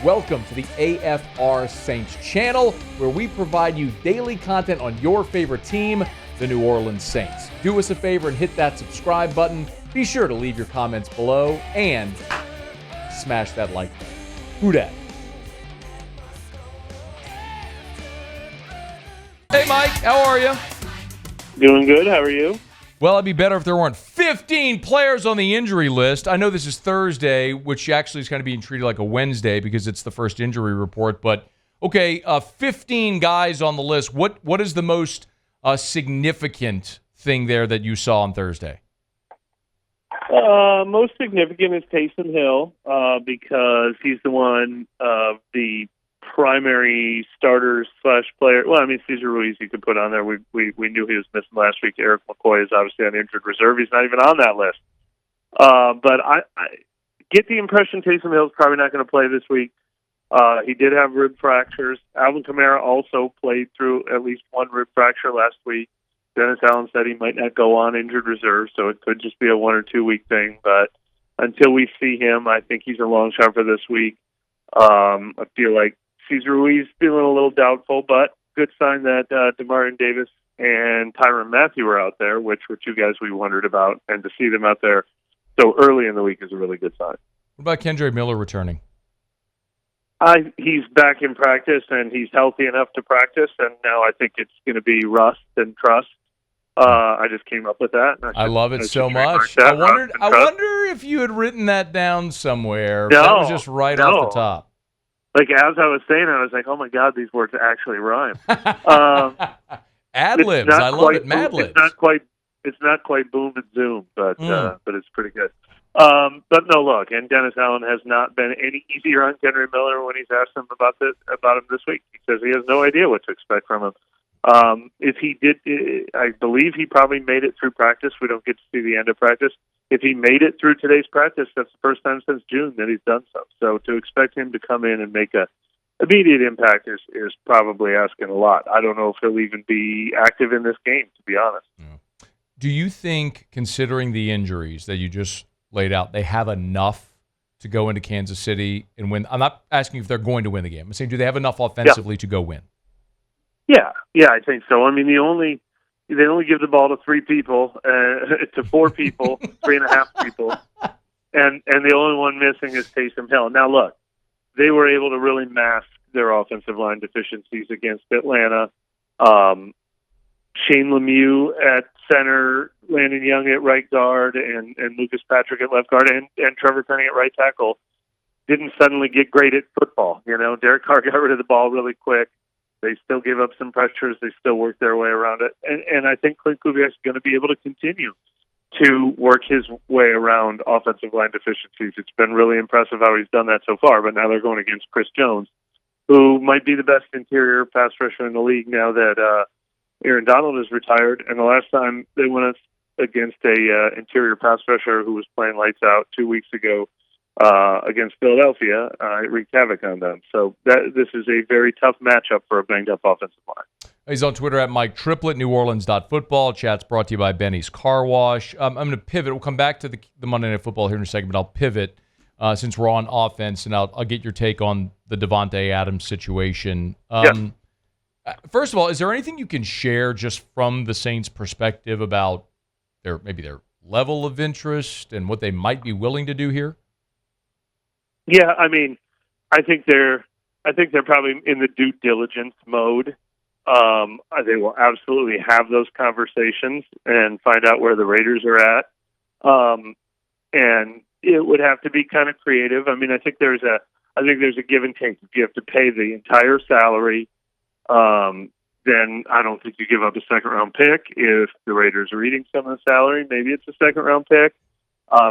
Welcome to the AFR Saints channel, where we provide you daily content on your favorite team, the New Orleans Saints. Do us a favor and hit that subscribe button. Be sure to leave your comments below and smash that like button. Who dat? Hey, Mike, how are you? Doing good. How are you? Well, it'd be better if there weren't 15 players on the injury list. I know this is Thursday, which actually is kind of being treated like a Wednesday because it's the first injury report. But, okay, 15 guys on the list. What is the most significant thing there that you saw on Thursday? Most significant is Taysom Hill because he's the one of the primary starters / player. Well, I mean, Cesar Ruiz you could put on there. We knew he was missing last week. Eric McCoy is obviously on injured reserve. He's not even on that list. But I get the impression Taysom Hill's probably not going to play this week. He did have rib fractures. Alvin Kamara also played through at least one rib fracture last week. Dennis Allen said he might not go on injured reserve, so it could just be a 1 or 2 week thing. But until we see him, I think he's a long shot for this week. I feel like Cesar Ruiz feeling a little doubtful, but good sign that DeMarion Davis and Tyrann Mathieu were out there, which were two guys we wondered about, and to see them out there so early in the week is a really good sign. What about Kendre Miller returning? He's back in practice, and he's healthy enough to practice, and now I think it's going to be rust and trust. I just came up with that. I love it so much. I wonder if you had written that down somewhere. No, that was just right off the top. Like, as I was saying, I was like, oh, my God, these words actually rhyme. Ad-libs. I love it. Mad libs. It's not quite boom and zoom, but it's pretty good. But no, look, and Dennis Allen has not been any easier on Kendre Miller when he's asked him about him this week. He says he has no idea what to expect from him. If he did, I believe he probably made it through practice. We don't get to see the end of practice. If he made it through today's practice, that's the first time since June that he's done so. So to expect him to come in and make a immediate impact is probably asking a lot. I don't know if he'll even be active in this game, to be honest. Do you think, considering the injuries that you just laid out, they have enough to go into Kansas City and win? I'm not asking if they're going to win the game. I'm saying, do they have enough offensively to go win? Yeah, I think so. I mean, they only give the ball to 3 people, to 4 people, 3.5 people, and the only one missing is Taysom Hill. Now, look, they were able to really mask their offensive line deficiencies against Atlanta. Shane Lemieux at center, Landon Young at right guard, and Lucas Patrick at left guard, and Trevor Penning at right tackle didn't suddenly get great at football. You know, Derek Carr got rid of the ball really quick. They still gave up some pressures. They still worked their way around it. And I think Clint Kubiak is going to be able to continue to work his way around offensive line deficiencies. It's been really impressive how he's done that so far, but now they're going against Chris Jones, who might be the best interior pass rusher in the league now that Aaron Donald is retired. And the last time they went against a interior pass rusher who was playing lights out 2 weeks ago, against Philadelphia, it wreaked havoc on them. So this is a very tough matchup for a banged-up offensive line. He's on Twitter at Mike Triplett, neworleans.football. Chat's brought to you by Benny's Car Wash. I'm going to pivot. We'll come back to the Monday Night Football here in a second, but I'll pivot since we're on offense, and I'll get your take on the Davante Adams situation. First of all, is there anything you can share just from the Saints' perspective about their level of interest and what they might be willing to do here? Yeah, I mean, I think they're probably in the due diligence mode. They will absolutely have those conversations and find out where the Raiders are at. And it would have to be kind of creative. I mean, I think there's a give and take. If you have to pay the entire salary, then I don't think you give up a second-round pick. If the Raiders are eating some of the salary, maybe it's a second-round pick.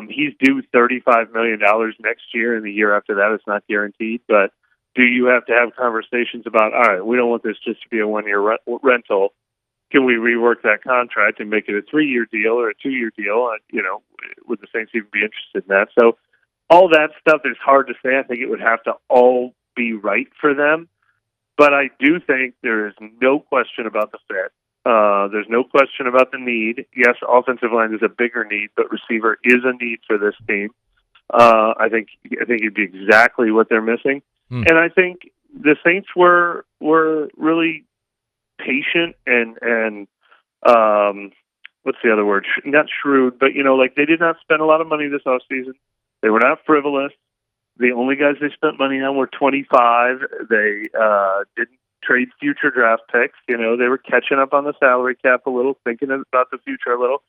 He's due $35 million next year, and the year after that it's not guaranteed. But do you have to have conversations about, all right, we don't want this just to be a 1-year rental. Can we rework that contract and make it a 3-year deal or a 2-year deal? Would the Saints even be interested in that? So all that stuff is hard to say. I think it would have to all be right for them. But I do think there is no question about the fit. There's no question about the need. Yes, offensive line is a bigger need, but receiver is a need for this team. I think he'd be exactly what they're missing. And I think the Saints were really patient and what's the other word? Not shrewd, but like they did not spend a lot of money this offseason. They were not frivolous. The only guys they spent money on were 25. They didn't trade future draft picks. They were catching up on the salary cap a little, thinking about the future a little.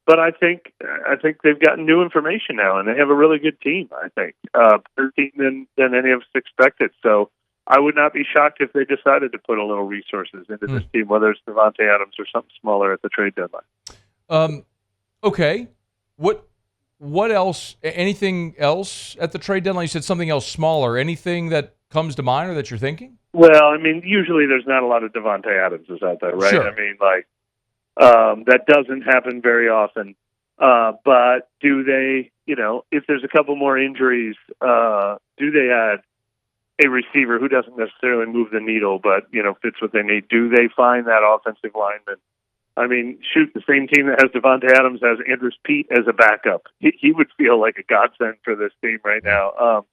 But I think they've gotten new information now, and they have a really good team. I think better team than any of us expected. So I would not be shocked if they decided to put a little resources into this team, whether it's Davante Adams or something smaller at the trade deadline. Okay. What else? Anything else at the trade deadline? You said something else smaller. Anything that comes to mind or that you're thinking? Well, I mean, usually there's not a lot of Davante Adamses out there, right? Sure. I mean, that doesn't happen very often. But do they, if there's a couple more injuries, do they add a receiver who doesn't necessarily move the needle, but, fits what they need? Do they find that offensive lineman? I mean, shoot, the same team that has Davante Adams has Andrews Pete as a backup. He would feel like a godsend for this team right now.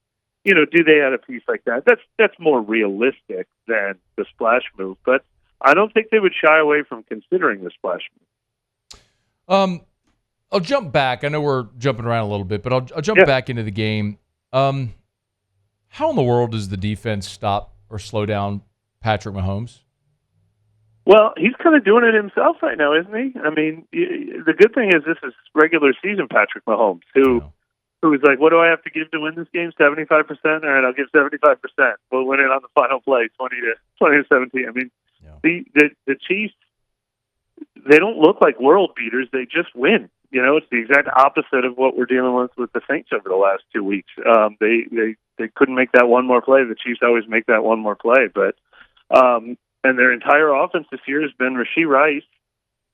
Do they add a piece like that? That's more realistic than the splash move, but I don't think they would shy away from considering the splash move. I'll jump back. I know we're jumping around a little bit, but I'll jump back into the game. How in the world does the defense stop or slow down Patrick Mahomes? Well, he's kind of doing it himself right now, isn't he? I mean, the good thing is this is regular season Patrick Mahomes, who's like, what do I have to give to win this game? 75%? All right, I'll give 75%. We'll win it on the final play, 20-17. I mean, the Chiefs, they don't look like world beaters. They just win. It's the exact opposite of what we're dealing with the Saints over the last 2 weeks. They couldn't make that one more play. The Chiefs always make that one more play, but and their entire offense this year has been Rashee Rice,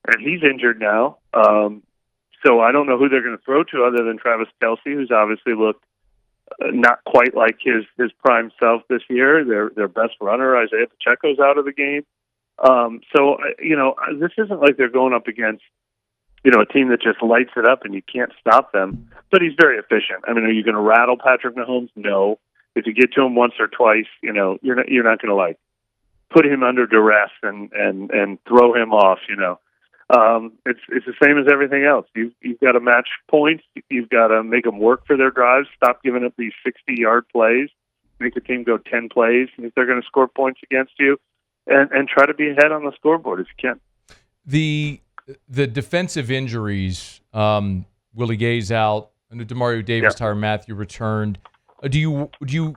and he's injured now. So I don't know who they're going to throw to other than Travis Kelce, who's obviously looked not quite like his prime self this year. Their best runner, Isaiah Pacheco's out of the game. So this isn't like they're going up against a team that just lights it up and you can't stop them. But he's very efficient. I mean, are you going to rattle Patrick Mahomes? No. If you get to him once or twice, you're not going to put him under duress and throw him off. It's the same as everything else. You've got to match points. You've got to make them work for their drives. Stop giving up these 60-yard plays. Make the team go 10 plays if they're going to score points against you, and try to be ahead on the scoreboard if you can. The defensive injuries, Willie Gay's out, and Demario Davis, Tyrann Mathieu returned. Do you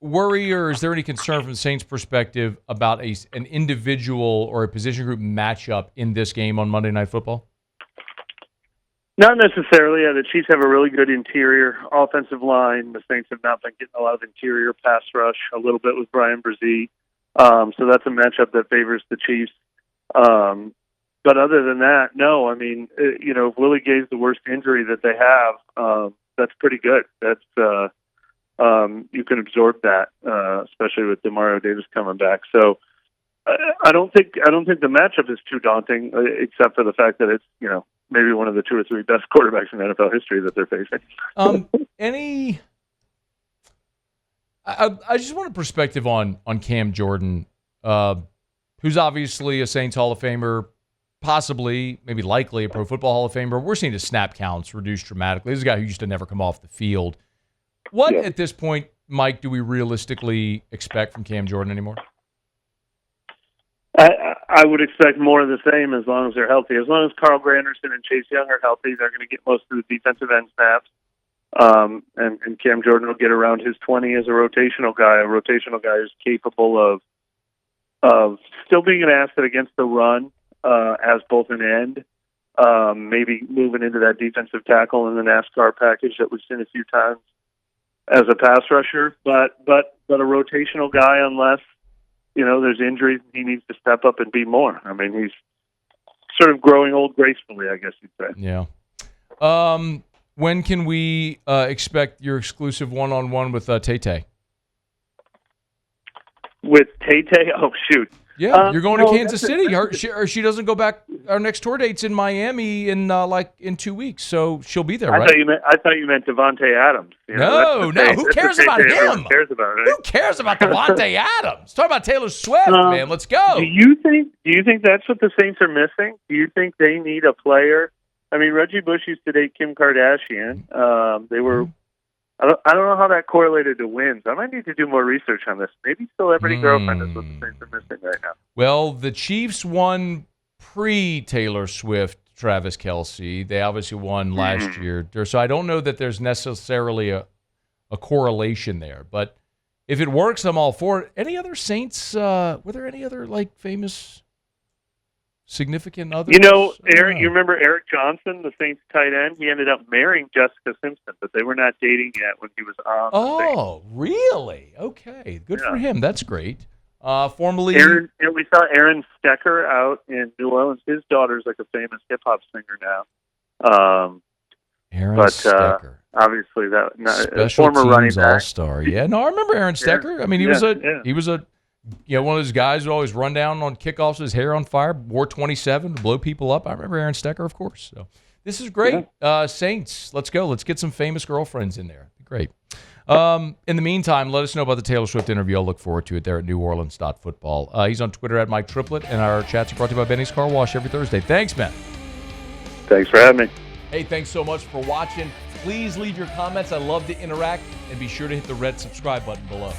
worry, or is there any concern from the Saints' perspective about an individual or a position group matchup in this game on Monday Night Football? Not necessarily. The Chiefs have a really good interior offensive line. The Saints have not been getting a lot of interior pass rush, a little bit with Brian Brzee. So that's a matchup that favors the Chiefs. But other than that, no. I mean, if Willie Gay's the worst injury that they have, that's pretty good. That's you can absorb that, especially with Demario Davis coming back. So I don't think the matchup is too daunting, except for the fact that it's maybe one of the 2 or 3 best quarterbacks in NFL history that they're facing. I just want a perspective on Cam Jordan, who's obviously a Saints Hall of Famer, possibly, maybe likely a Pro Football Hall of Famer. We're seeing his snap counts reduced dramatically. This is a guy who used to never come off the field. What, at this point, Mike, do we realistically expect from Cam Jordan anymore? I would expect more of the same as long as they're healthy. As long as Carl Granderson and Chase Young are healthy, they're going to get most of the defensive end snaps. And Cam Jordan will get around his 20 as a rotational guy who's capable of still being an asset against the run as both an end, maybe moving into that defensive tackle in the NASCAR package that we've seen a few times as a pass rusher, but a rotational guy unless there's injuries, he needs to step up and be more. I mean, he's sort of growing old gracefully, I guess you'd say. Yeah. When can we expect your exclusive one-on-one with Tay-Tay? With Tay-Tay? Oh, shoot. Yeah, you're going to Kansas that's City. She doesn't go back. Our next tour date's in Miami in 2 weeks, so she'll be there, I right? thought you meant Davante Adams. No. Who cares about him? Cares about, right? Who cares about Davante Adams? Talk about Taylor Swift, man. Let's go. Do you think that's what the Saints are missing? Do you think they need a player? I mean, Reggie Bush used to date Kim Kardashian. They were. I don't know how that correlated to wins. I might need to do more research on this. Maybe Celebrity Girlfriend is what the Saints are missing right now. Well, the Chiefs won pre-Taylor Swift, Travis Kelce. They obviously won last year. So I don't know that there's necessarily a correlation there. But if it works, I'm all for it. Any other Saints? Were there any other famous, significant others? Eric. You remember Eric Johnson, the Saints tight end? He ended up marrying Jessica Simpson, but they were not dating yet when he was on. Oh, really? Okay, good for him. That's great. Formerly, Aaron, and we saw Aaron Stecker out in New Orleans. His daughter's like a famous hip hop singer now. Aaron Stecker. Obviously, Special former running teams back. all-star. Yeah, no, I remember Aaron Stecker. I mean, he was a one of those guys who always run down on kickoffs with his hair on fire, wore 27 to blow people up. I remember Aaron Stecker, of course. So this is great. Yeah. Saints, let's go. Let's get some famous girlfriends in there. Great. In the meantime, let us know about the Taylor Swift interview. I'll look forward to it there at neworleans.football. He's on Twitter at Mike Triplett, and our chats are brought to you by Benny's Car Wash every Thursday. Thanks, man. Thanks for having me. Hey, thanks so much for watching. Please leave your comments. I love to interact, and be sure to hit the red subscribe button below.